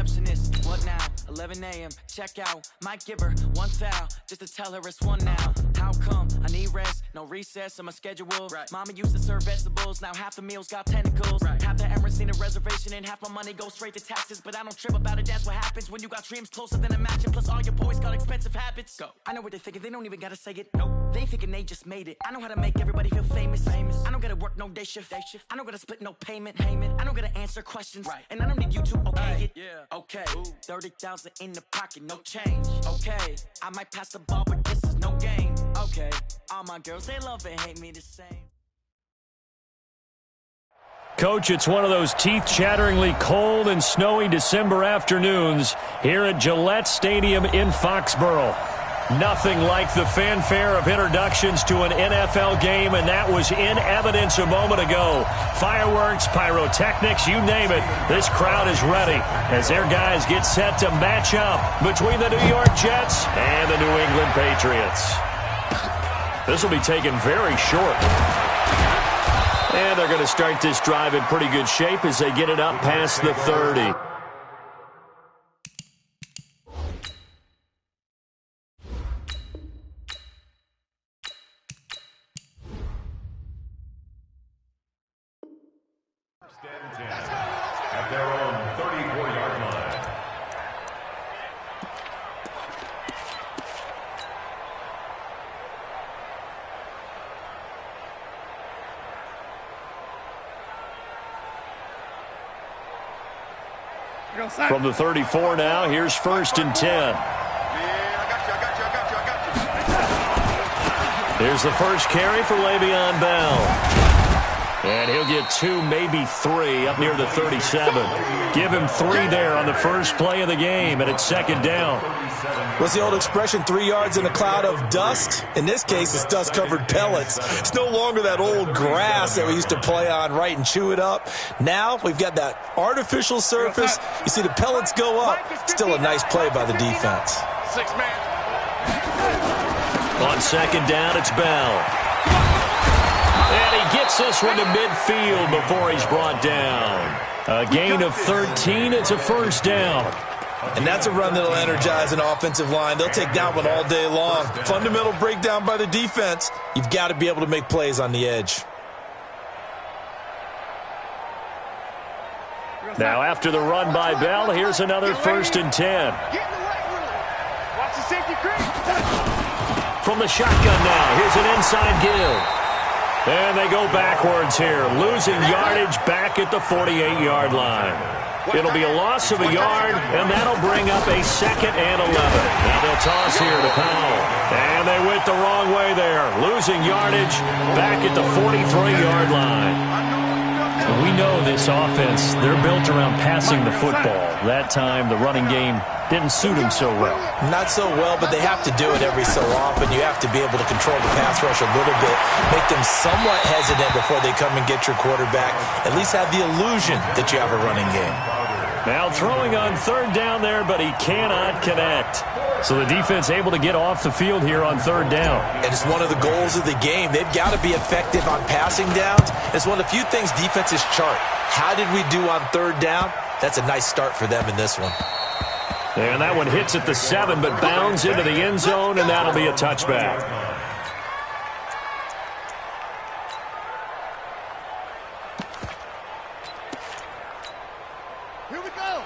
receptionist. What now? 11 a.m. Check out. Might give her one foul just to tell her it's one now. How come? I need rest. No recess on my schedule. Right. Mama used to serve vegetables. Now half the meals got tentacles. Right. Half the Emirates need a reservation and half my money goes straight to taxes. But I don't trip about it. That's what happens when you got dreams closer than a match. Plus all your boys got expensive habits. Go. I know what they're thinking. They don't even gotta say it. Nope. They thinking they just made it. I know how to make everybody feel famous. I don't gotta work no day shift. I don't gotta split no payment. I don't gotta answer questions. Right. And I don't need you to okay it. Yeah. Okay. 30,000 in the pocket, no change. Okay. I might pass the ball, but this is no game. Okay. All my girls, they love and hate me the same. Coach, it's one of those teeth-chatteringly cold and snowy December afternoons here at Gillette Stadium in Foxborough. Nothing like the fanfare of introductions to an NFL game, and that was in evidence a moment ago. Fireworks, pyrotechnics, you name it. This crowd is ready as their guys get set to match up between the New York Jets and the New England Patriots. This will be taken very short. And they're going to start this drive in pretty good shape as they get it up past the 30. At their own 34-yard line. From the 34 now, here's 1st and 10. Here's the first carry for Le'Veon Bell. And he'll get 2, maybe 3 up near the 37. Give him 3 there on the first play of the game, and it's 2nd down. What's the old expression, 3 yards in a cloud of dust? In this case, it's dust-covered pellets. It's no longer that old grass that we used to play on, right, and chew it up. Now we've got that artificial surface. You see the pellets go up. Still a nice play by the defense. 6-man. On 2nd down, it's Bell. And he gets this one to midfield before he's brought down. A gain of 13. It's a 1st down. And that's a run that'll energize an offensive line. They'll take that one all day long. Fundamental breakdown by the defense. You've got to be able to make plays on the edge. Now after the run by Bell, here's another 1st and 10. From the shotgun now, here's an inside give. And they go backwards here, losing yardage back at the 48-yard line. It'll be a loss of a yard, and that'll bring up a 2nd and 11. Now they'll toss here to Powell. And they went the wrong way there, losing yardage back at the 43-yard line. We know this offense, they're built around passing the football. That time, the running game didn't suit them so well. Not so well, but they have to do it every so often. You have to be able to control the pass rush a little bit, make them somewhat hesitant before they come and get your quarterback. At least have the illusion that you have a running game. Now throwing on 3rd down there, but he cannot connect. So the defense able to get off the field here on 3rd down. And it's one of the goals of the game. They've got to be effective on passing downs. It's one of the few things defenses chart. How did we do on 3rd down? That's a nice start for them in this one. And that one hits at the 7, but bounds into the end zone, and that'll be a touchback. Here we go.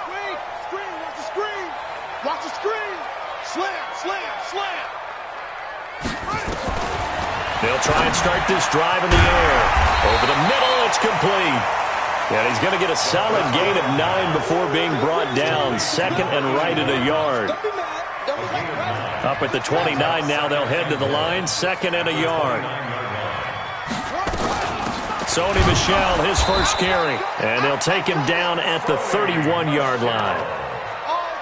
Wait, screen, watch the screen. Watch the screen. Slam, slam, slam. They'll try and start this drive in the air. Over the middle, it's complete. And he's going to get a solid gain of 9 before being brought down. 2nd and right at a yard. Up at the 29 now, they'll head to the line. 2nd and a yard. Sony Michel, his first carry. And they'll take him down at the 31-yard line.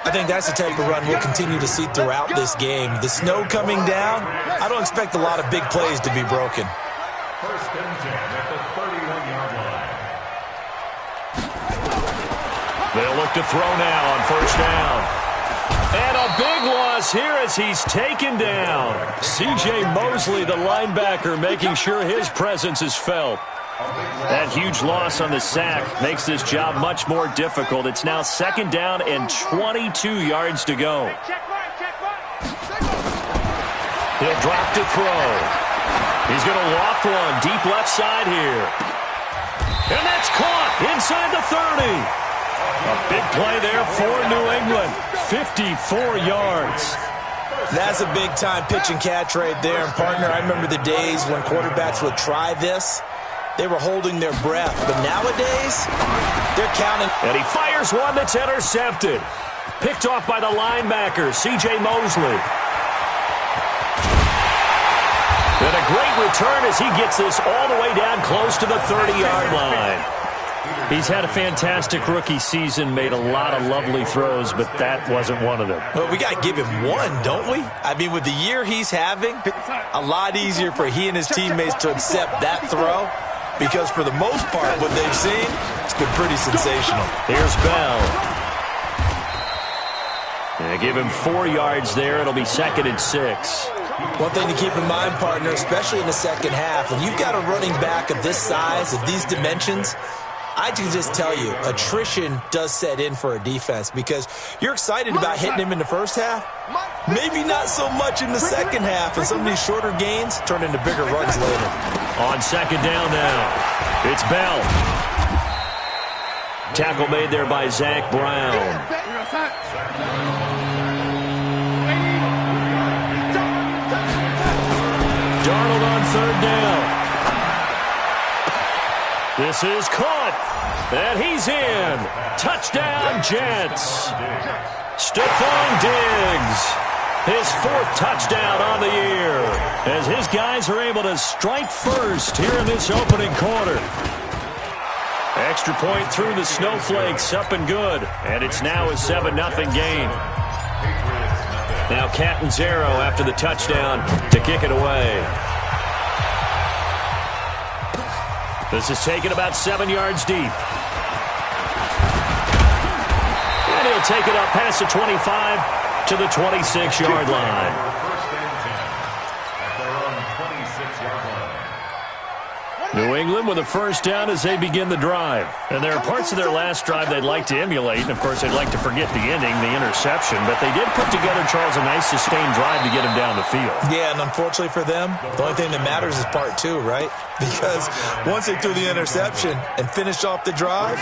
I think that's the type of run we'll continue to see throughout this game. The snow coming down, I don't expect a lot of big plays to be broken. 1st and 10 at the 31-yard line. They'll look to throw now on 1st down. And a big loss here as he's taken down. C.J. Mosley, the linebacker, making sure his presence is felt. That huge loss on the sack makes this job much more difficult. It's now 2nd down and 22 yards to go. He'll drop to throw. He's going to loft one deep left side here. And that's caught inside the 30. A big play there for New England. 54 yards. That's a big-time pitch and catch right there. And, partner, I remember the days when quarterbacks would try this. They were holding their breath. But nowadays, they're counting. And he fires one that's intercepted. Picked off by the linebacker, C.J. Mosley. And a great return as he gets this all the way down close to the 30-yard line. He's had a fantastic rookie season, made a lot of lovely throws, but that wasn't one of them. Well, we got to give him one, don't we? I mean, with the year he's having, a lot easier for he and his teammates to accept that throw. Because for the most part, what they've seen, it's been pretty sensational. Here's Bell. And give him 4 yards there. It'll be 2nd and 6. One thing to keep in mind, partner, especially in the second half, when you've got a running back of this size, of these dimensions, I can just tell you, attrition does set in for a defense because you're excited about hitting him in the first half. Maybe not so much in the second half, and some of these shorter gains turn into bigger runs later. On 2nd down now, it's Bell. Tackle made there by Zach Brown. Darnold on 3rd down. This is caught, and he's in. Touchdown, Jets. Stephon Diggs, his 4th touchdown on the year, as his guys are able to strike first here in this opening quarter. Extra point through the snowflakes, up and good, and it's now a 7-0 game. Now Catanzaro after the touchdown to kick it away. This is taken about 7 yards deep. And he'll take it up past the 25 to the 26-yard line. New England with a 1st down as they begin the drive. And there are parts of their last drive they'd like to emulate. And, of course, they'd like to forget the ending, the interception. But they did put together, Charles, a nice sustained drive to get him down the field. Yeah, and unfortunately for them, the only thing that matters is part 2, right? Because once they threw the interception and finished off the drive,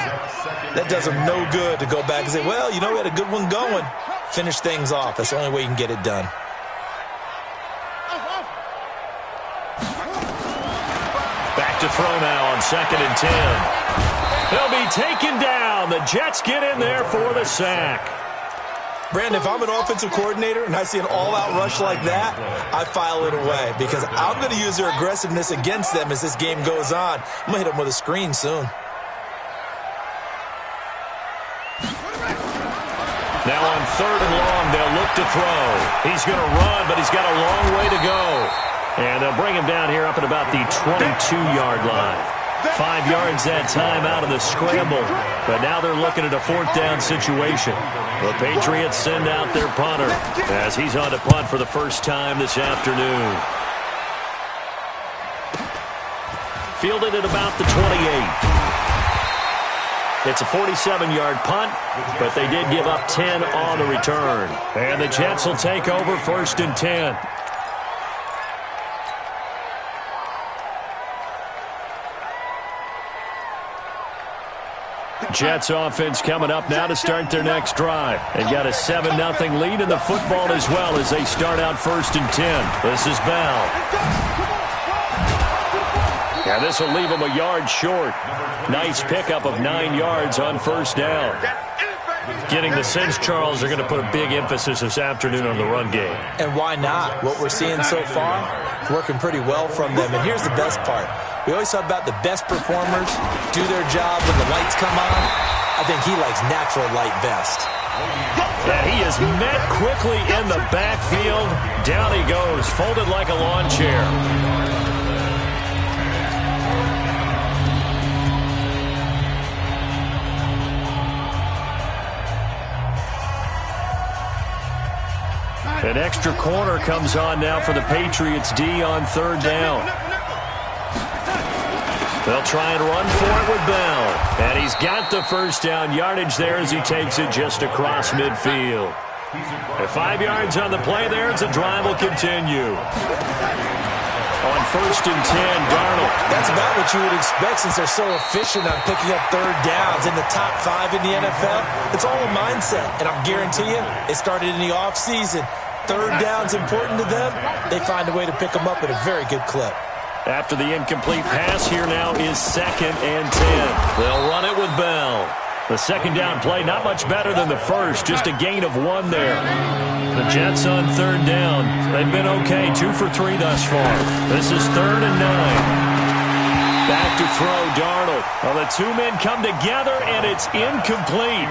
that does them no good to go back and say, well, you know, we had a good one going. Finish things off. That's the only way you can get it done. To throw now on 2nd and 10. They'll be taken down. The Jets get in there for the sack. Brandon, if I'm an offensive coordinator and I see an all-out rush like that, I file it away because I'm going to use their aggressiveness against them as this game goes on. I'm going to hit them with a screen soon. Now on 3rd and long, they'll look to throw. He's going to run, but he's got a long way to go. And they'll bring him down here up at about the 22-yard line. 5 yards that time out of the scramble. But now they're looking at a 4th down situation. The Patriots send out their punter as he's on to punt for the first time this afternoon. Fielded at about the 28. It's a 47-yard punt, but they did give up 10 on the return. And the Jets will take over 1st and 10. Jets offense coming up now to start their next drive. They've got a 7-0 lead in the football as well as they start out 1st and 10. This is Bell. Yeah, this will leave them a yard short. Nice pickup of 9 yards on 1st down. Getting the sense, Charles, they're going to put a big emphasis this afternoon on the run game. And why not? What we're seeing so far, working pretty well from them. And here's the best part. We always talk about the best performers do their job when the lights come on. I think he likes natural light best. And he is met quickly in the backfield. Down he goes, folded like a lawn chair. An extra corner comes on now for the Patriots D on 3rd down. They'll try and run for it with Bell. And he's got the first down yardage there as he takes it just across midfield. At 5 yards on the play there, as the drive will continue. On 1st and 10, Darnold. That's about what you would expect since they're so efficient on picking up third downs in the top 5 in the NFL. It's all a mindset, and I'll guarantee you it started in the offseason. Third down's important to them. They find a way to pick them up at a very good clip. After the incomplete pass, here now is 2nd and 10. They'll run it with Bell. The second down play, not much better than the first, just a gain of 1 there. The Jets on third down. They've been okay, 2 for 3 thus far. This is 3rd and 9. Back to throw, Darnold. Well, the two men come together, and it's incomplete.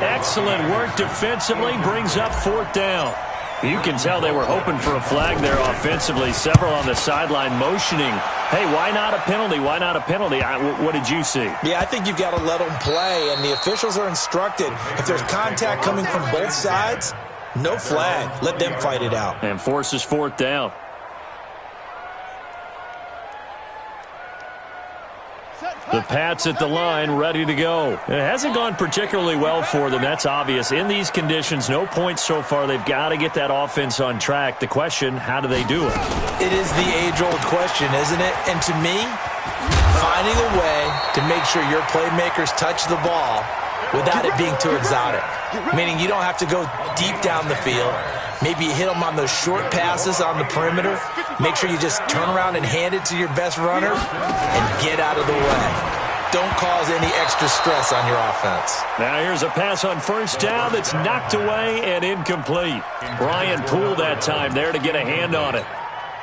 Excellent work defensively, brings up 4th down. You can tell they were hoping for a flag there offensively. Several on the sideline motioning, hey, why not a penalty? Why not a penalty? What did you see? Yeah, I think you've got to let them play, and the officials are instructed. If there's contact coming from both sides, no flag. Let them fight it out. And forces 4th down. The Pats at the line, ready to go. It hasn't gone particularly well for them, that's obvious. In these conditions, no points so far. They've got to get that offense on track. The question, how do they do it? It is the age-old question, isn't it? And to me, finding a way to make sure your playmakers touch the ball without it being too exotic. Meaning you don't have to go deep down the field. Maybe you hit them on those short passes on the perimeter. Make sure you just turn around and hand it to your best runner and get out of the way. Don't cause any extra stress on your offense. Now here's a pass on 1st down that's knocked away and incomplete. Brian Poole that time there to get a hand on it.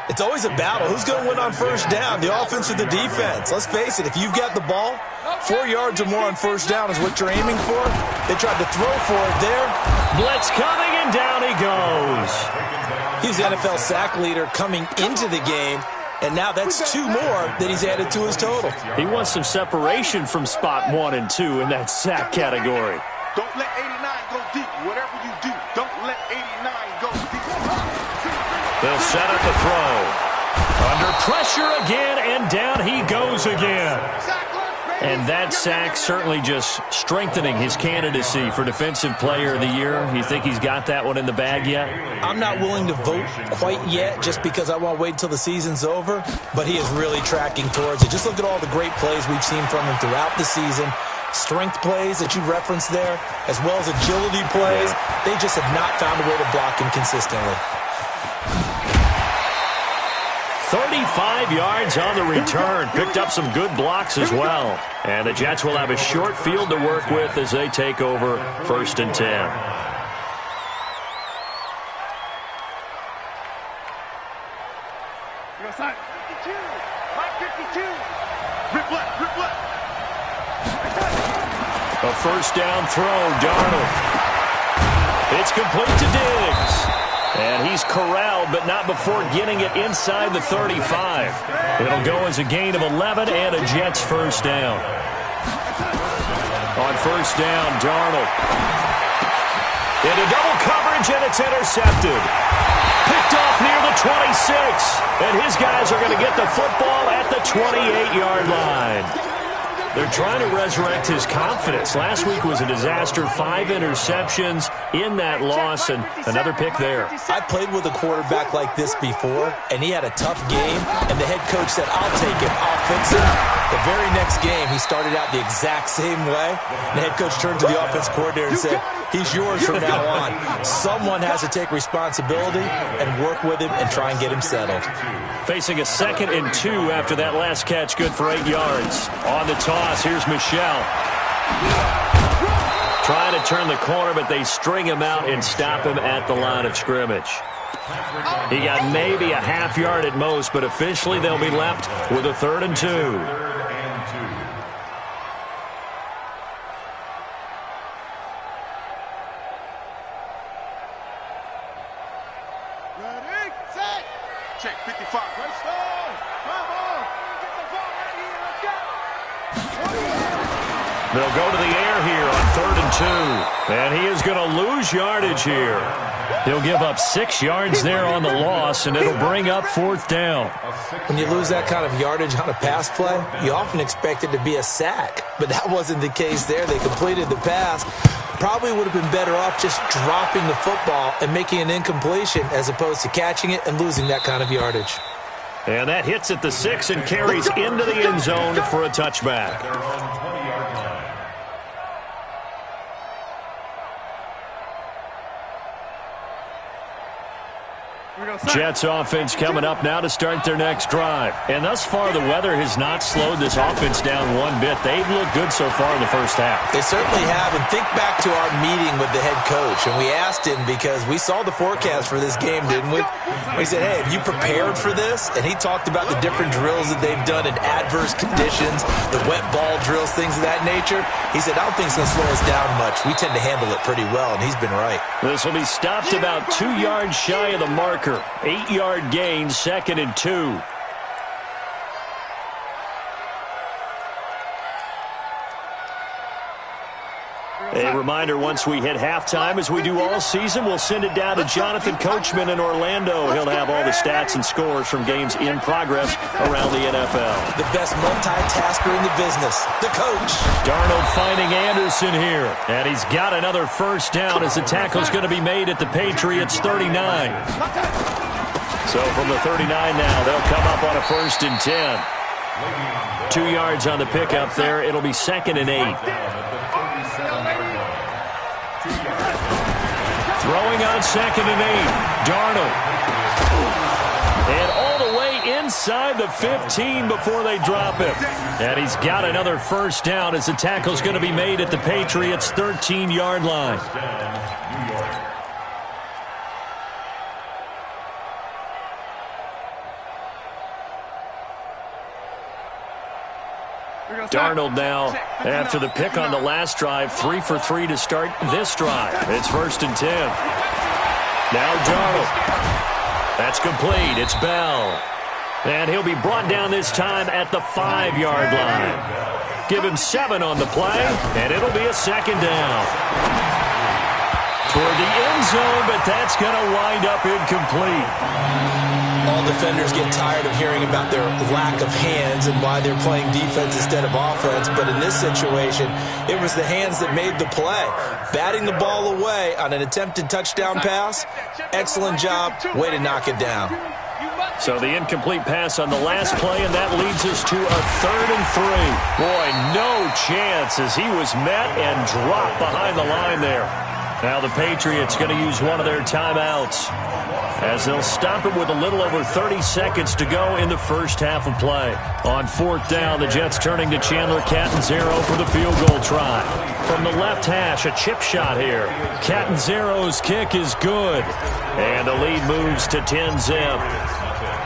It's always a battle. Who's going to win on 1st down, the offense or the defense? Let's face it, if you've got the ball, 4 yards or more on 1st down is what you're aiming for. They tried to throw for it there. Blitz coming, and down he goes. He's the NFL sack leader coming into the game, and now that's 2 more that he's added to his total. He wants some separation from spot 1 and 2 in that sack category. Don't let 89 go deep. Whatever you do, don't let 89 go deep. They'll set up a throw. Under pressure again, and down he goes again. And that sack certainly just strengthening his candidacy for Defensive Player of the Year. You think he's got that one in the bag yet? I'm not willing to vote quite yet just because I want to wait until the season's over, but he is really tracking towards it. Just look at all the great plays we've seen from him throughout the season. Strength plays that you referenced there, as well as agility plays. They just have not found a way to block him consistently. 35 yards on the return. Picked up some good blocks as well. And the Jets will have a short field to work with as they take over 1st and 10. A 1st down throw, Darnold. It's complete to Diggs. And he's corralled, but not before getting it inside the 35. It'll go as a gain of 11 and a Jets 1st down. On 1st down, Darnold. Into double coverage, and it's intercepted. Picked off near the 26. And his guys are going to get the football at the 28-yard line. They're trying to resurrect his confidence. Last week was a disaster. 5 interceptions in that loss, and another pick there. I played with a quarterback like this before, and he had a tough game, and the head coach said, I'll take him, I'll fix him. The very next game, he started out the exact same way. The head coach turned to the offense coordinator and said, he's yours from now on. Someone has to take responsibility and work with him and try and get him settled. Facing a 2nd and 2 after that last catch, good for 8 yards. On the toss, here's Michel. Trying to turn the corner, but they string him out and stop him at the line of scrimmage. He got maybe a half yard at most, but officially they'll be left with a 3rd and 2. Check 55. Let's go. Come on. Get the ball right here. Let's go. They'll go to the air here on 3rd and 2. And he is going to lose yardage here. He'll give up 6 yards there on the loss, and it'll bring up 4th down. When you lose that kind of yardage on a pass play, you often expect it to be a sack. But that wasn't the case there. They completed the pass. Probably would have been better off just dropping the football and making an incompletion as opposed to catching it and losing that kind of yardage. And that hits at the 6 and carries into the end zone for a touchback. Jets offense coming up now to start their next drive. And thus far, the weather has not slowed this offense down one bit. They've looked good so far in the first half. They certainly have. And think back to our meeting with the head coach. And we asked him because we saw the forecast for this game, didn't we? We said, hey, have you prepared for this? And he talked about the different drills that they've done in adverse conditions, the wet ball drills, things of that nature. He said, I don't think it's going to slow us down much. We tend to handle it pretty well, and he's been right. This will be stopped about 2 yards shy of the marker. 8-yard gain, 2nd and 2. A reminder, once we hit halftime, as we do all season, we'll send it down to Jonathan Coachman in Orlando. He'll have all the stats and scores from games in progress around the NFL. The best multitasker in the business, the coach. Darnold finding Anderson here. And he's got another first down as the tackle's going to be made at the Patriots' 39. So from the 39 now, they'll come up on a 1st and 10. 2 yards on the pickup there. It'll be 2nd and 8. Throwing on 2nd and 8. Darnold. And all the way inside the 15 before they drop him. And he's got another first down as the tackle's going to be made at the Patriots' 13-yard line. Darnold now, after the pick on the last drive, 3 for 3 to start this drive. It's 1st and 10. Now Darnold. That's complete. It's Bell. And he'll be brought down this time at the 5-yard line. Give him 7 on the play, and it'll be a 2nd down. Toward the end zone, but that's going to wind up incomplete. All defenders get tired of hearing about their lack of hands and why they're playing defense instead of offense. But in this situation, it was the hands that made the play. Batting the ball away on an attempted touchdown pass, excellent job. Way to knock it down. So the incomplete pass on the last play, and that leads us to a 3rd and 3. Boy, no chance as he was met and dropped behind the line there. Now the Patriots going to use one of their timeouts as they'll stop it with a little over 30 seconds to go in the first half of play. On 4th down, the Jets turning to Chandler Catanzaro for the field goal try. From the left hash, a chip shot here. Catanzaro's kick is good. And the lead moves to 10-zip.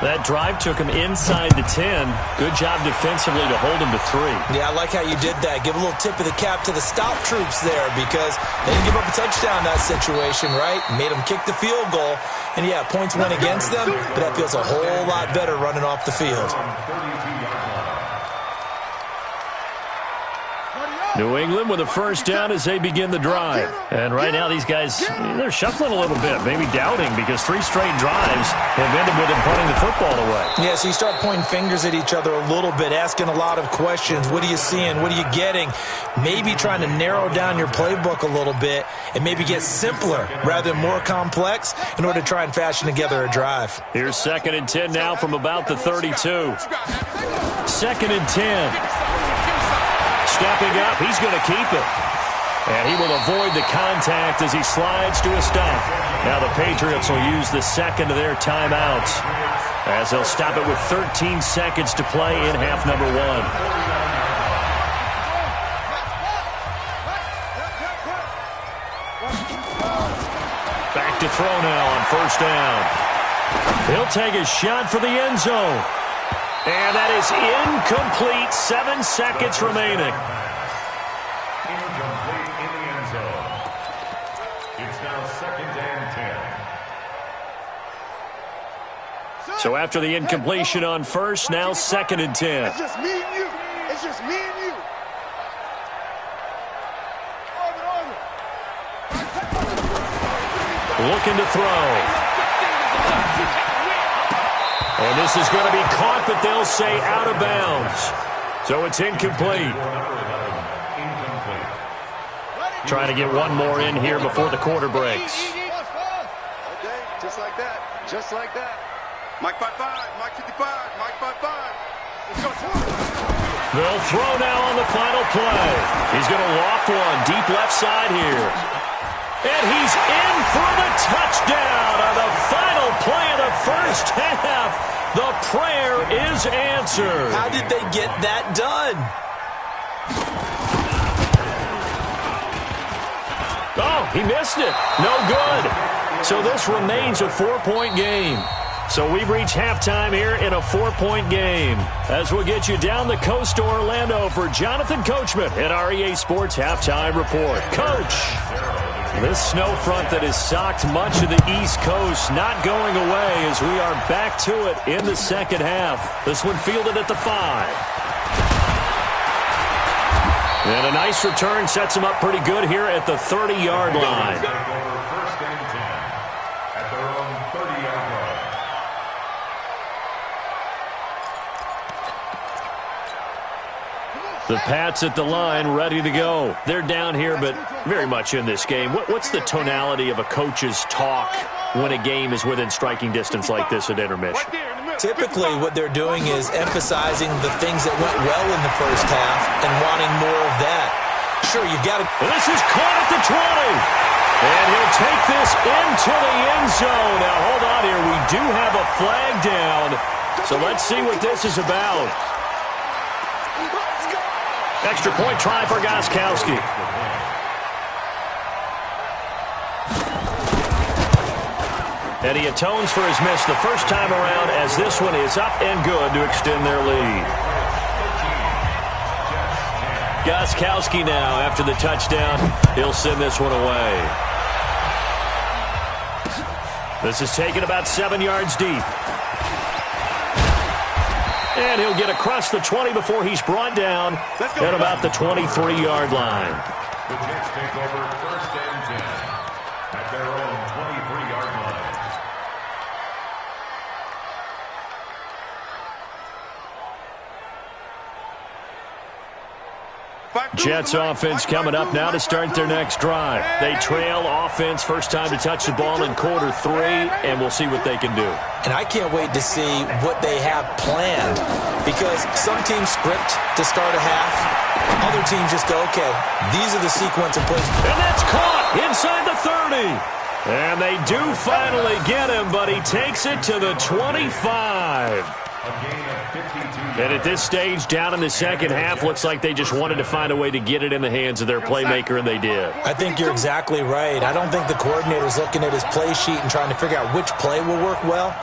That drive took him inside the 10. Good job defensively to hold him to 3. Yeah, I like how you did that. Give a little tip of the cap to the stop troops there because they didn't give up a touchdown in that situation, right? Made them kick the field goal. And, yeah, points went against them, but that feels a whole lot better running off the field. New England with a first down as they begin the drive. And right now these guys, they're shuffling a little bit, maybe doubting because 3 straight drives have ended with them punting the football away. Yeah, so you start pointing fingers at each other a little bit, asking a lot of questions. What are you seeing? What are you getting? Maybe trying to narrow down your playbook a little bit and maybe get simpler rather than more complex in order to try and fashion together a drive. Here's 2nd and 10 now from about the 32. 2nd and 10. Stepping up, he's going to keep it. And he will avoid the contact as he slides to a stop. Now the Patriots will use the 2nd of their timeouts as they'll stop it with 13 seconds to play in half number 1. Back to throw now on 1st down. He'll take a shot for the end zone. And that is incomplete. 7 seconds remaining. Incomplete in the end zone. It's now 2nd and 10. So after the incompletion on 1st, now 2nd and 10. It's just me and you. It's just me and you. looking to throw. And this is going to be caught, but they'll say out of bounds. So it's incomplete. Trying to get one more in here before the quarter breaks. Okay, just like that. Just like that. Mike 5-5, Mike 55, Mike 5-5. Let's go. They'll throw now on the final play. He's going to loft one deep left side here. And he's in for the touchdown on the final play of the first half. The prayer is answered. How did they get that done? Oh, he missed it. No good. So this remains a 4-point game. So we've reached halftime here in a 4-point game. As we'll get you down the coast to Orlando for Jonathan Coachman at REA Sports Halftime Report. Coach, this snow front that has socked much of the East Coast not going away as we are back to it in the second half. This one fielded at the 5. And a nice return sets him up pretty good here at the 30-yard line. First and 10 at their own 30-yard line. The Pats at the line, ready to go. They're down here, but very much in this game. What's the tonality of a coach's talk when a game is within striking distance like this at intermission? Typically, what they're doing is emphasizing the things that went well in the first half and wanting more of that. Sure, you've got to... This is caught at the 20. And he'll take this into the end zone. Now, hold on here. We do have a flag down. So let's see what this is about. Extra point try for Gostkowski. And he atones for his miss the first time around as this one is up and good to extend their lead. Gostkowski now after the touchdown. He'll send this one away. This is taken about 7 yards deep. And he'll get across the 20 before he's brought down at about the 23-yard line. The Jets take over first and 10 at their own 23-yard line. Jets offense coming up now to start their next drive. They trail offense first time to touch the ball in quarter 3, and we'll see what they can do. And I can't wait to see what they have planned, because some teams script to start a half. Other teams just go, okay, these are the sequence of plays. And that's caught inside the 30. And they do finally get him, but he takes it to the 25. And at this stage, down in the second half, looks like they just wanted to find a way to get it in the hands of their playmaker, and they did. I think you're exactly right. I don't think the coordinator's looking at his play sheet and trying to figure out which play will work well.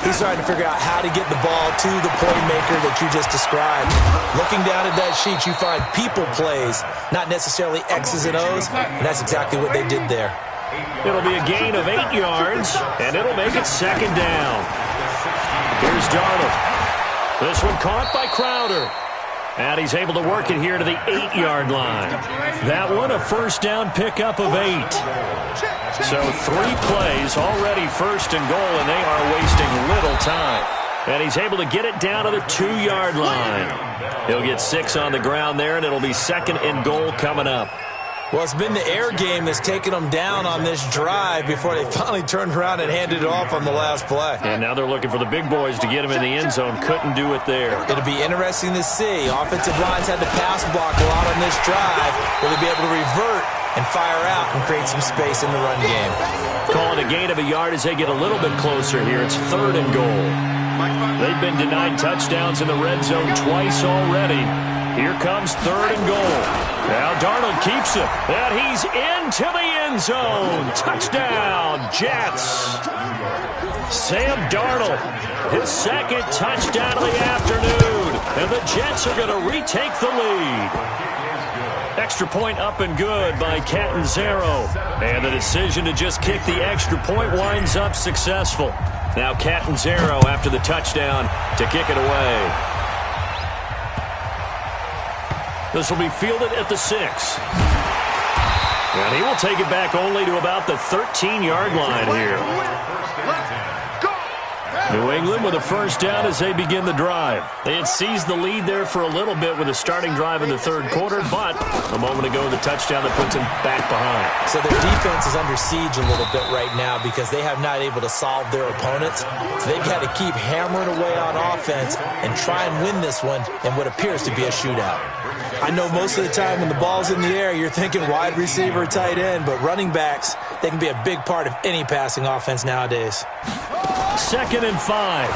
He's trying to figure out how to get the ball to the playmaker that you just described. Looking down at that sheet, you find people plays, not necessarily X's and O's, and that's exactly what they did there. It'll be a gain of 8 yards, and it'll make it second down. Here's Darnold. This one caught by Crowder. And he's able to work it here to the 8-yard line. That one a first down pickup of 8. So 3 plays already first and goal, and they are wasting little time. And he's able to get it down to the 2-yard line. He'll get 6 on the ground there, and it'll be second and goal coming up. Well, it's been the air game that's taken them down on this drive before they finally turned around and handed it off on the last play. And now they're looking for the big boys to get him in the end zone. Couldn't do it there. It'll be interesting to see. Offensive lines had to pass block a lot on this drive. Will they be able to revert and fire out and create some space in the run game? Calling a gain of a yard as they get a little bit closer here. It's third and goal. They've been denied touchdowns in the red zone twice already. Here comes third and goal. Now Darnold keeps it. And he's into the end zone. Touchdown, Jets. Sam Darnold, his second touchdown of the afternoon. And the Jets are going to retake the lead. Extra point up and good by Catanzaro. And the decision to just kick the extra point winds up successful. Now Catanzaro after the touchdown to kick it away. This will be fielded at the 6. And he will take it back only to about the 13-yard line here. New England with a first down as they begin the drive. They had seized the lead there for a little bit with a starting drive in the third quarter, but a moment ago the touchdown that puts them back behind. So their defense is under siege a little bit right now because they have not able to solve their opponents. So they've got to keep hammering away on offense and try and win this one in what appears to be a shootout. I know most of the time when the ball's in the air, you're thinking wide receiver, tight end, but running backs, they can be a big part of any passing offense nowadays. 2nd and 5.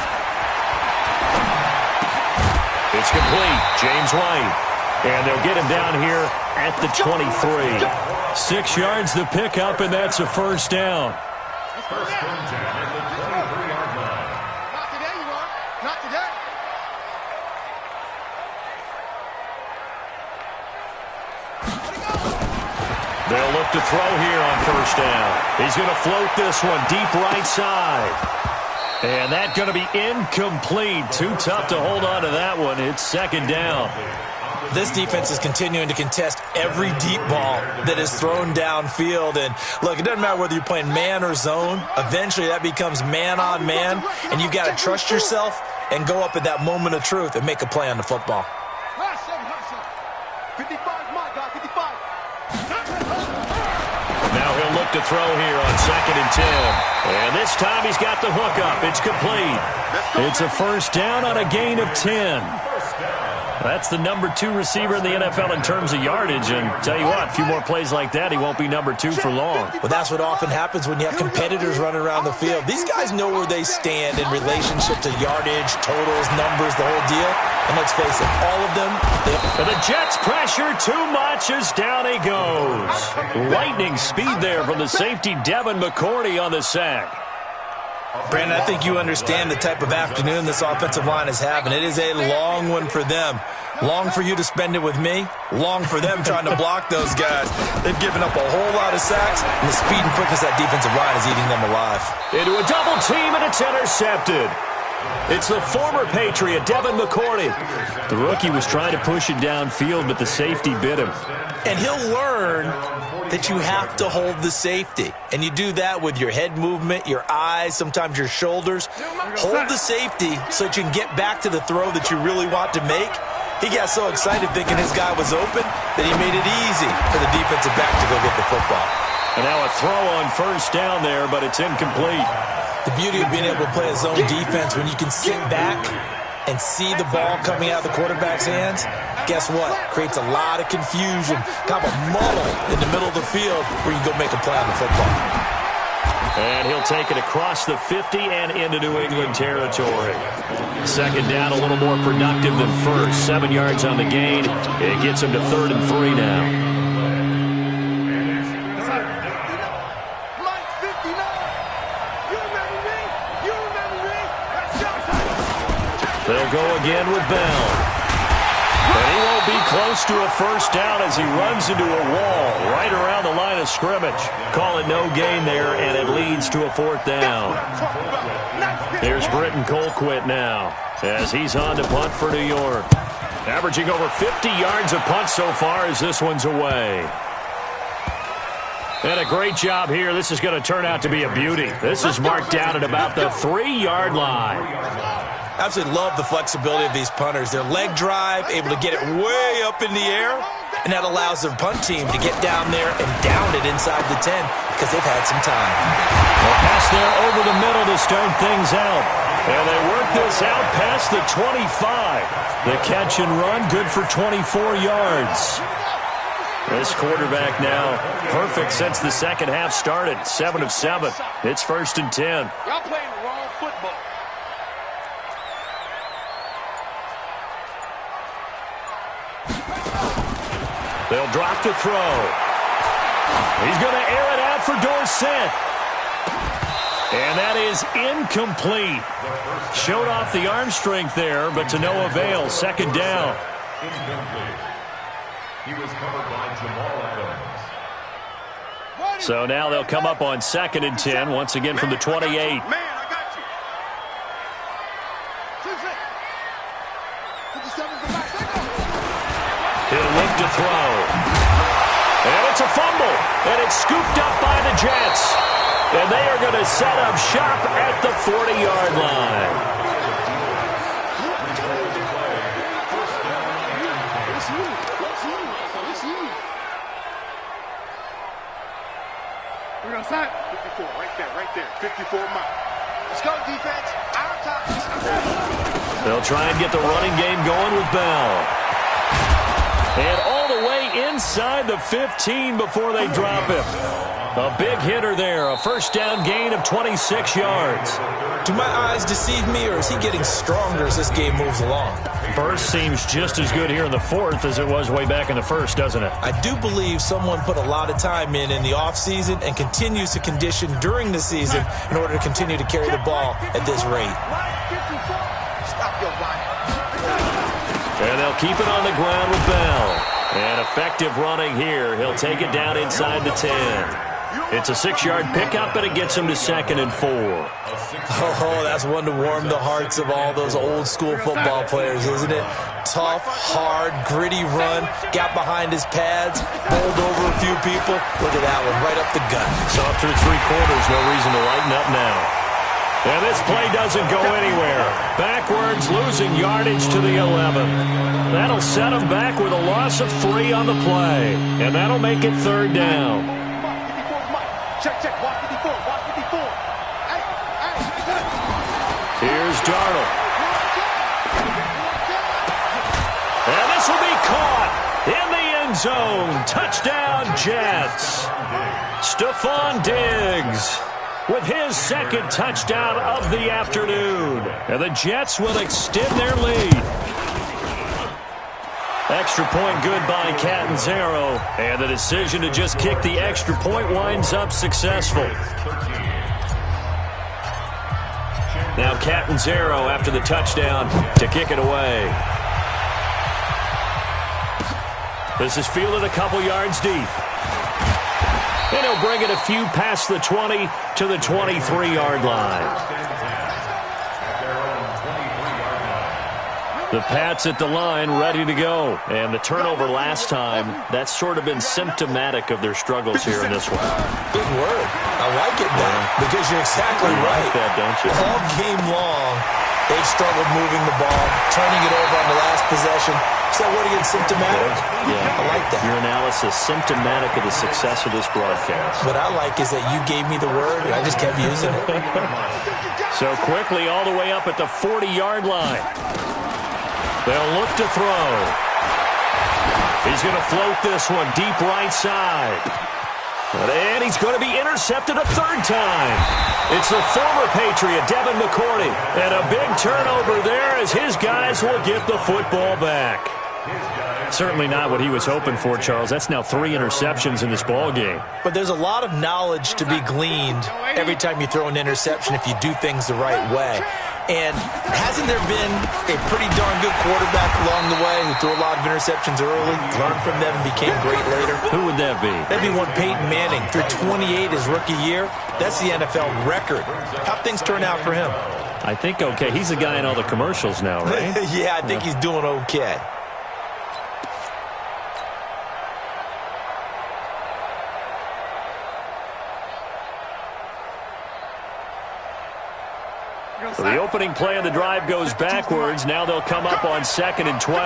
It's complete. James White. And they'll get him down here at the 23. 6 yards the pickup, and that's a first down. First and 10 at the 23-yard line. Not today, you are. Not today. They'll look to throw here on first down. He's going to float this one deep right side. And that's going to be incomplete. Too tough to hold on to that one. It's 2nd down. This defense is continuing to contest every deep ball that is thrown downfield. And, look, it doesn't matter whether you're playing man or zone. Eventually that becomes man on man, and you've got to trust yourself and go up at that moment of truth and make a play on the football. 55, my guy, 55. Now he'll look to throw here on 2nd and 10. And this time he's got the hook up. It's complete. It's a first down on a gain of 10. That's the number 2 receiver in the NFL in terms of yardage. And tell you what, a few more plays like that, he won't be number 2 for long. Well, that's what often happens when you have competitors running around the field. These guys know where they stand in relationship to yardage, totals, numbers, the whole deal. And let's face it, all of them. And the Jets pressure too much as down he goes. Lightning speed there from the safety Devin McCourty on the sack. Brandon, I think you understand the type of afternoon this offensive line is having. It is a long one for them. Long for you to spend it with me. Long for them trying to block those guys. They've given up a whole lot of sacks, and the speed and quickness of that defensive line is eating them alive. Into a double team, and it's intercepted. It's the former Patriot, Devin McCourty. The rookie was trying to push it downfield, but the safety bit him. And he'll learn that you have to hold the safety. And you do that with your head movement, your eyes, sometimes your shoulders. Hold the safety so that you can get back to the throw that you really want to make. He got so excited thinking his guy was open that he made it easy for the defensive back to go get the football. And now a throw on first down there, but it's incomplete. The beauty of being able to play a zone defense when you can sit back and see the ball coming out of the quarterback's hands, guess what? Creates a lot of confusion, kind of a muddle in the middle of the field where you can go make a play on the football. And he'll take it across the 50 and into New England territory. 2nd down, a little more productive than first. 7 yards on the gain. It gets him to 3rd and 3 now. They'll go again with Bell. And he won't be close to a first down as he runs into a wall right around the line of scrimmage. Call it no gain there, and it leads to a 4th down. Here's Britton Colquitt now as he's on to punt for New York. Averaging over 50 yards a punt so far as this one's away. And a great job here. This is going to turn out to be a beauty. This is marked down at about the 3-yard line. Absolutely love the flexibility of these punters. Their leg drive, able to get it way up in the air, and that allows their punt team to get down there and down it inside the 10 because they've had some time. A pass there over the middle to start things out. And they work this out past the 25. The catch and run, good for 24 yards. This quarterback now perfect since the second half started. 7 of 7. It's 1st and 10. Y'all playing the wrong football. They'll drop the throw. He's going to air it out for Dorsett. And that is incomplete. Showed off the arm strength there, but to no avail. 2nd down. Incomplete. He was covered by Jamal Adams. So now they'll come up on 2nd and 10, once again from the 28. Man, I got you. He'll look to throw. And it's a fumble. and it's scooped up by the Jets. And they are going to set up shop at the 40-yard line. We're going to start. 54, right there. 54 mile. Let's go, defense. Our top. They'll try and get the running game going with Bell. And all the way inside the 15 before they drop him. A big hitter there, a first down gain of 26 yards. Do my eyes deceive me, or is he getting stronger as this game moves along? Burst seems just as good here in the fourth as it was way back in the first, doesn't it? I do believe someone put a lot of time in the offseason and continues to condition during the season in order to continue to carry the ball at this rate. And they'll keep it on the ground with Bell. And effective running here. He'll take it down inside the 10. It's a 6-yard pickup, and it gets him to 2nd and 4. Oh, that's one to warm the hearts of all those old-school football players, isn't it? Tough, hard, gritty run, got behind his pads, bowled over a few people. Look at that one, right up the gut. Soft through 3 quarters, no reason to lighten up now. And this play doesn't go anywhere. Backwards, losing yardage to the 11. That'll set him back with a loss of 3 on the play. And that'll make it 3rd down. Check, watch 54, watch 54. Here's Darnold. And this will be caught in the end zone. Touchdown, Jets. Stephon Diggs with his 2nd touchdown of the afternoon. And the Jets will extend their lead. Extra point good by Catanzaro. And the decision to just kick the extra point winds up successful. Now Catanzaro after the touchdown to kick it away. This is fielded a couple yards deep. And he'll bring it a few past the 20 to the 23-yard line. The Pats at the line, ready to go. And the turnover last time, that's sort of been symptomatic of their struggles here in this one. Big word. I like it now, because you're exactly right. You like that, don't you? All game long, they've struggled moving the ball, turning it over on the last possession. Is that what again, symptomatic? Yeah. I like that. Your analysis, symptomatic of the success of this broadcast. What I like is that you gave me the word, and I just kept using it. So quickly all the way up at the 40-yard line. They'll look to throw. He's going to float this one deep right side. And he's going to be intercepted a 3rd time. It's the former Patriot, Devin McCourty. And a big turnover there as his guys will get the football back. Certainly not what he was hoping for, Charles. That's now 3 interceptions in this ball game. But there's a lot of knowledge to be gleaned every time you throw an interception if you do things the right way. And hasn't there been a pretty darn good quarterback along the way who threw a lot of interceptions early, learned from them, and became great later? Who would that be? That'd be one Peyton Manning. Threw 28 his rookie year. That's the NFL record. How'd things turn out for him? I think okay. He's the guy in all the commercials now, right? Yeah, I think he's doing okay. So the opening play of the drive goes backwards. Now they'll come up on 2nd and 12.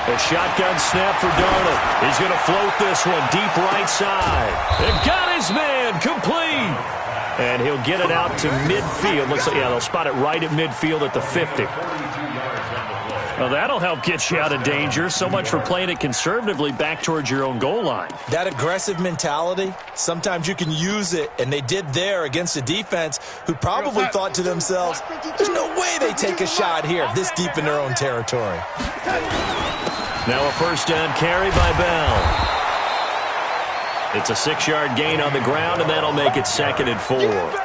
A shotgun snap for Darnold. He's going to float this one deep right side. And got his man complete. And he'll get it out to midfield. Looks like, yeah, they'll spot it right at midfield at the 50. Well, that'll help get you out of danger. So much for playing it conservatively back towards your own goal line. That aggressive mentality, sometimes you can use it, and they did there against a defense who probably thought to themselves, there's no way they take a shot here this deep in their own territory. Now a first down carry by Bell. It's a 6-yard gain on the ground, and that'll make it 2nd and 4.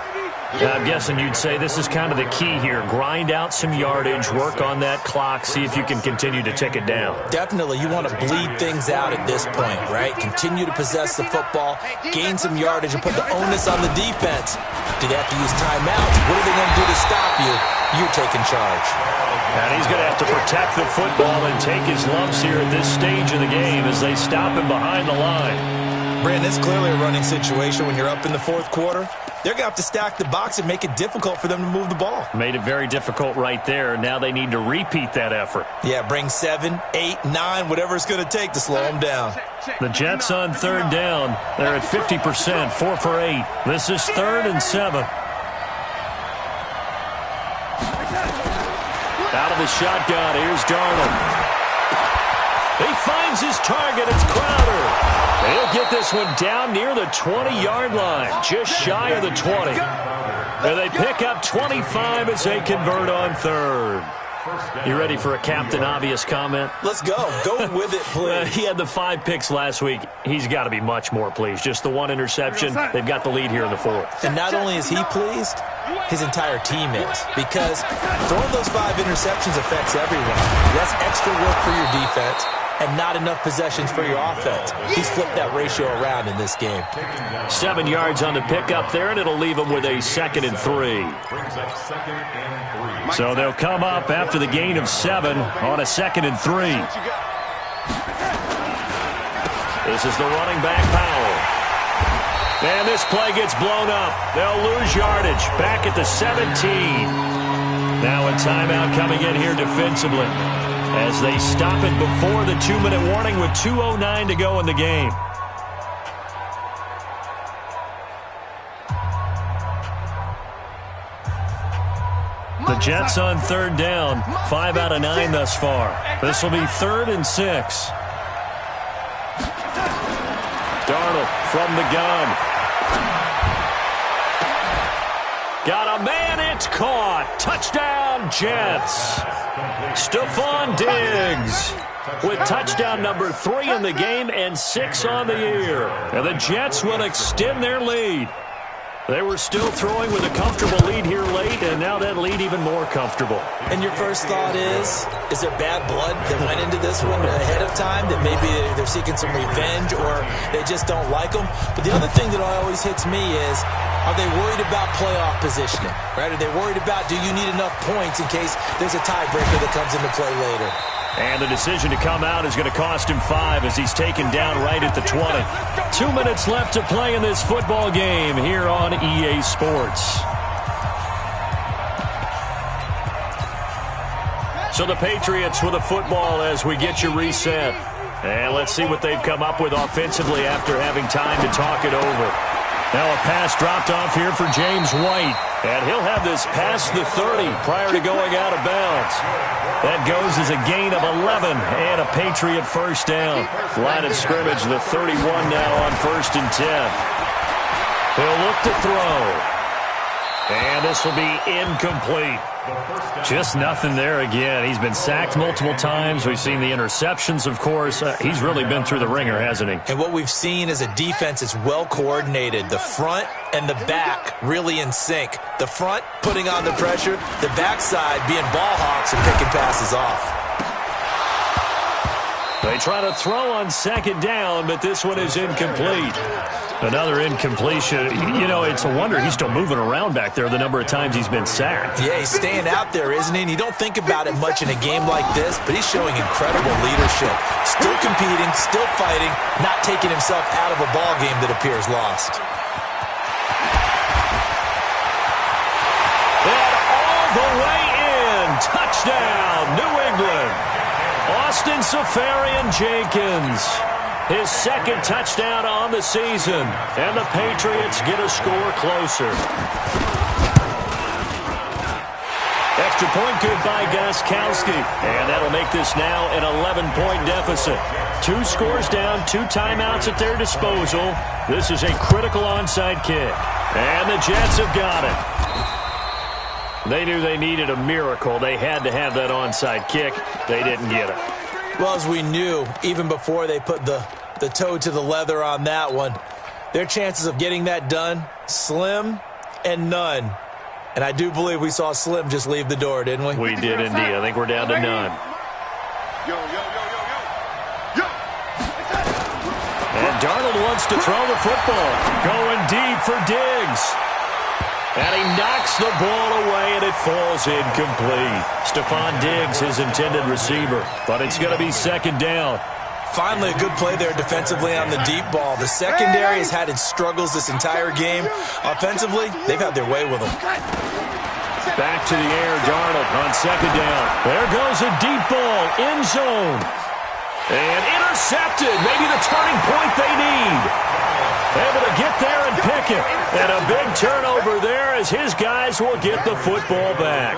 I'm guessing you'd say this is kind of the key here. Grind out some yardage, work on that clock, see if you can continue to tick it down. Definitely. You want to bleed things out at this point, right? Continue to possess the football, gain some yardage, and put the onus on the defense. Do they have to use timeouts? What are they going to do to stop you? you're taking charge. And he's going to have to protect the football and take his lumps here at this stage of the game as they stop him behind the line. Brandon, it's clearly a running situation when you're up in the fourth quarter. They're going to have to stack the box and make it difficult for them to move the ball. Made it very difficult right there. Now they need to repeat that effort. Yeah, bring 7, 8, 9, whatever it's going to take to slow them down. The Jets on third down. They're at 50%, 4 for 8. This is 3rd and 7. Out of the shotgun, here's Darnold. He finds his target, it's Crowder. He'll get this one down near the 20-yard line, just shy of the 20. And they pick up 25 as they convert on third. You ready for a Captain Obvious comment? Let's go. Go with it, please. He had the 5 picks last week. He's got to be much more pleased. Just the 1 interception. They've got the lead here in the 4th. And not only is he pleased, his entire team is. Because throwing those 5 interceptions affects everyone. That's extra work for your defense and not enough possessions for your offense. He's flipped that ratio around in this game. 7 yards on the pickup there, and it'll leave him with a 2nd and 3. So they'll come up after the gain of 7 on a 2nd and 3. This is the running back, Powell. And this play gets blown up. They'll lose yardage. Back at the 17. Now a timeout coming in here defensively as they stop it before the 2-minute warning with 2:09 to go in the game. The Jets on third down, 5 out of 9 thus far. This will be 3rd and 6. Darnold from the gun. Got a man, it's caught. Touchdown, Jets. Stephon Diggs with touchdown number 3 in the game and 6 on the year. And the Jets will extend their lead. They were still throwing with a comfortable lead here late, and now that lead even more comfortable. And your first thought is there bad blood that went into this one ahead of time, that maybe they're seeking some revenge or they just don't like them? But the other thing that always hits me is, are they worried about playoff positioning? Right? Are they worried about, do you need enough points in case there's a tiebreaker that comes into play later? And the decision to come out is going to cost him 5 as he's taken down right at the 20. 2 minutes left to play in this football game here on EA Sports. So the Patriots with the football as we get you reset. And let's see what they've come up with offensively after having time to talk it over. Now a pass dropped off here for James White. And he'll have this past the 30 prior to going out of bounds. That goes as a gain of 11 and a Patriot first down. Line of scrimmage, the 31 now on 1st and 10. He'll look to throw. And this will be incomplete. Just nothing there again. He's been sacked multiple times. We've seen the interceptions, of course. He's really been through the ringer, hasn't he? And what we've seen is a defense that's well coordinated. The front and the back really in sync. The front putting on the pressure, the backside being ball hawks and picking passes off. They try to throw on 2nd down, but this one is incomplete. Another incompletion. You know, it's a wonder he's still moving around back there the number of times he's been sacked. Yeah, he's staying out there, isn't he? And you don't think about it much in a game like this, but he's showing incredible leadership. Still competing, still fighting, not taking himself out of a ball game that appears lost. And all the way in. Touchdown, New England. Austin Seferian-Jenkins. His 2nd touchdown on the season. And the Patriots get a score closer. Extra point good by Gostkowski. And that'll make this now an 11-point deficit. 2 scores down, 2 timeouts at their disposal. This is a critical onside kick. And the Jets have got it. They knew they needed a miracle. They had to have that onside kick. They didn't get it. Well, as we knew, even before they put the toe to the leather on that one, their chances of getting that done, slim and none. And I do believe we saw Slim just leave the door, didn't we? We did indeed. I think we're down to none. And Darnold wants to throw the football. Going deep for Diggs. And he knocks the ball away, and it falls incomplete. Stephon Diggs, his intended receiver. But it's going to be second down. Finally, a good play there defensively on the deep ball. The secondary has had its struggles this entire game. Offensively, they've had their way with them. Back to the air, Darnold on second down. There goes a deep ball, end zone. And intercepted, maybe the turning point they need. Able to get there and pick it. And a big turnover there as his guys will get the football back.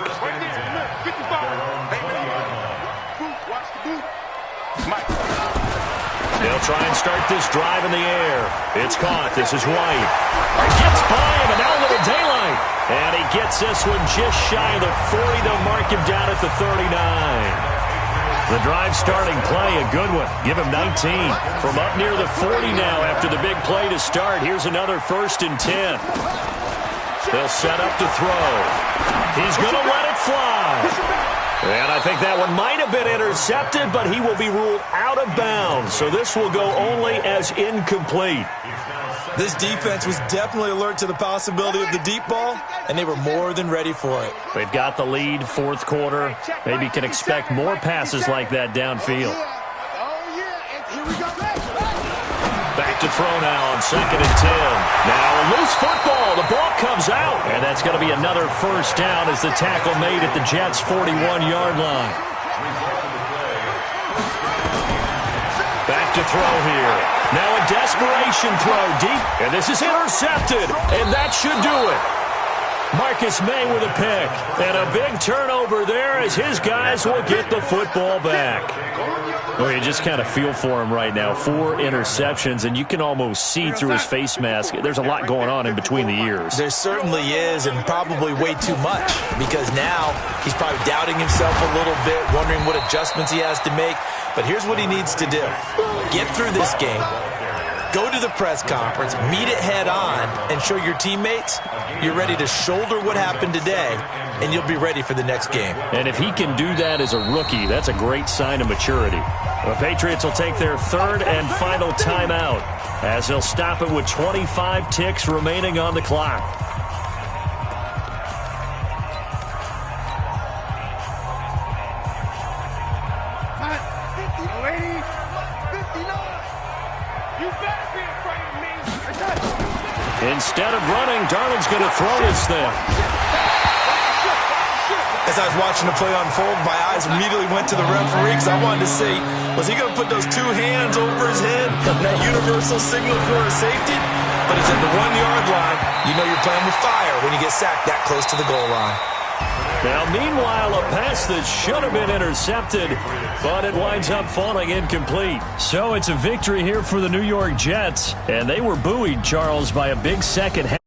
They'll try and start this drive in the air. It's caught. This is White. Gets by him, and now a little daylight. And he gets this one just shy of the 40. They'll mark him down at the 39. The drive starting play, a good one. Give him 19. From up near the 40 now after the big play to start. Here's another 1st and 10. They'll set up to throw. He's going to let it fly. And I think that one might have been intercepted, but he will be ruled out of bounds. So this will go only as incomplete. This defense was definitely alert to the possibility of the deep ball, and they were more than ready for it. They've got the lead, fourth quarter. Maybe can expect more passes like that downfield. Back to throw now on 2nd and 10. Now a loose football. The ball comes out. And that's going to be another first down as the tackle made at the Jets' 41-yard line. Back to throw here. Now a desperation throw deep. And this is intercepted. And that should do it. Marcus May with a pick. And a big turnover there as his guys will get the football back. Well, you just kind of feel for him right now. 4 interceptions, and you can almost see through his face mask. There's a lot going on in between the ears. There certainly is, and probably way too much, because now he's probably doubting himself a little bit, wondering what adjustments he has to make. But here's what he needs to do. Get through this game. Go to the press conference, meet it head on, and show your teammates you're ready to shoulder what happened today, and you'll be ready for the next game. And if he can do that as a rookie, that's a great sign of maturity. The Patriots will take their 3rd and final timeout as they'll stop it with 25 ticks remaining on the clock. Instead of running, Darnold's going to throw this thing. As I was watching the play unfold, my eyes immediately went to the referee because I wanted to see, was he going to put those 2 hands over his head, that universal signal for a safety? But it's at the 1-yard line. You know you're playing with fire when you get sacked that close to the goal line. Now, meanwhile, a pass that should have been intercepted, but it winds up falling incomplete. So it's a victory here for the New York Jets, and they were buoyed, Charles, by a big second half.